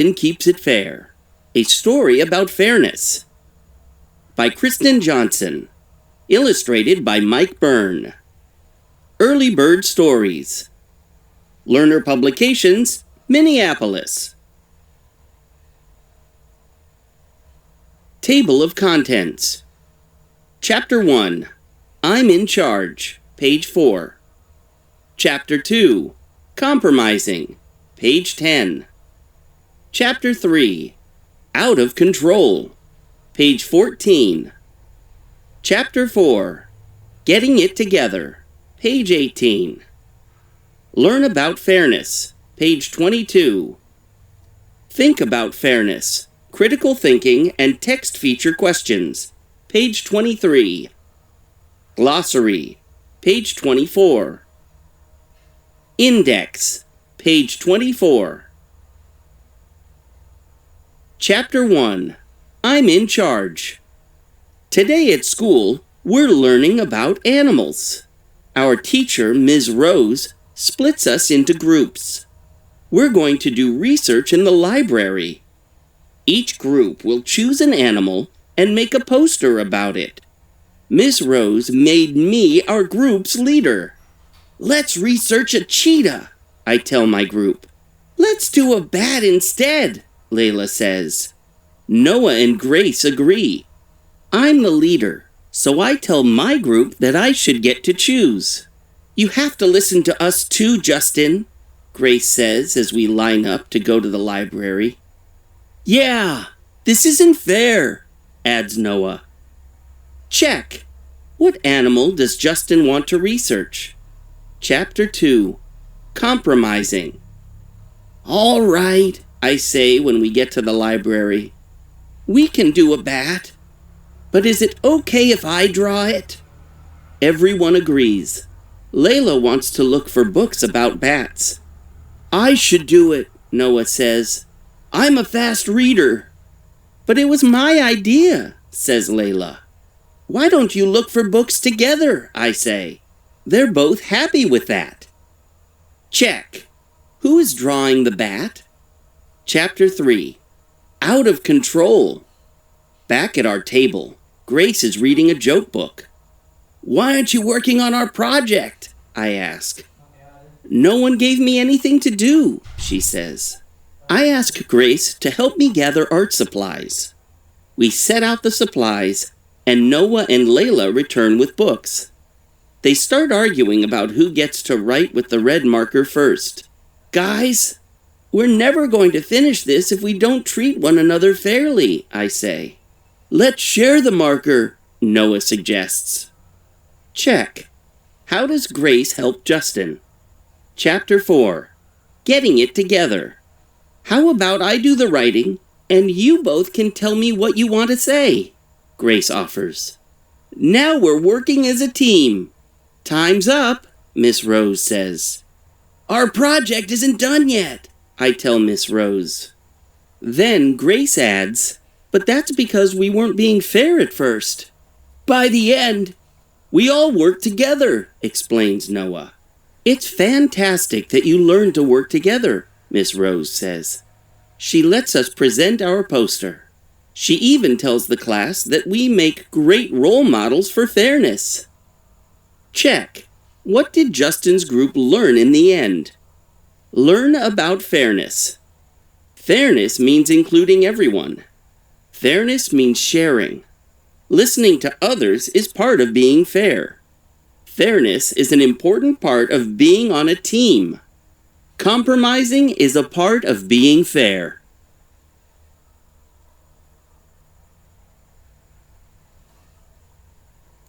and keeps it fair. A story about fairness. By Kristen Johnson. Illustrated by Mike Byrne. Early Bird Stories. Lerner Publications, Minneapolis. Table of Contents. Chapter 1. I'm in Charge, page 4. Chapter 2. Compromising, page 10. Chapter 3. Out of Control, page 14. Chapter 4. Getting It Together, page 18. Learn About Fairness, page 22. Think About Fairness, Critical Thinking and Text Feature Questions, page 23. Glossary, page 24. Index, page 24. Chapter 1. I'm in Charge. Today at school, we're learning about animals. Our teacher, Ms. Rose, splits us into groups. We're going to do research in the library. Each group will choose an animal and make a poster about it. Ms. Rose made me our group's leader. Let's research a cheetah, I tell my group. Let's do a bat instead, Layla says. Noah and Grace agree. I'm the leader, so I tell my group that I should get to choose. You have to listen to us too, Justin, Grace says as we line up to go to the library. Yeah, this isn't fair, adds Noah. Check. What animal does Justin want to research? Chapter 2. Compromising. All right, I say when we get to the library. We can do a bat. But is it okay if I draw it? Everyone agrees. Layla wants to look for books about bats. I should do it, Noah says. I'm a fast reader. But it was my idea, says Layla. Why don't you look for books together, I say. They're both happy with that. Check. Who is drawing the bat? Chapter 3. Out of Control. Back at our table, Grace is reading a joke book. Why aren't you working on our project? I ask. No one gave me anything to do, she says. I ask Grace to help me gather art supplies. We set out the supplies, and Noah and Layla return with books. They start arguing about who gets to write with the red marker first. Guys, we're never going to finish this if we don't treat one another fairly, I say. Let's share the marker, Noah suggests. Check. How does Grace help Justin? Chapter 4. Getting It Together. How about I do the writing, and you both can tell me what you want to say? Grace offers. Now we're working as a team. Time's up, Miss Rose says. Our project isn't done yet, I tell Miss Rose. Then Grace adds, but that's because we weren't being fair at first. By the end, we all work together, explains Noah. It's fantastic that you learned to work together, Miss Rose says. She lets us present our poster. She even tells the class that we make great role models for fairness. Check. What did Justin's group learn in the end? Learn about fairness. Fairness means including everyone. Fairness means sharing. Listening to others is part of being fair. Fairness is an important part of being on a team. Compromising is a part of being fair.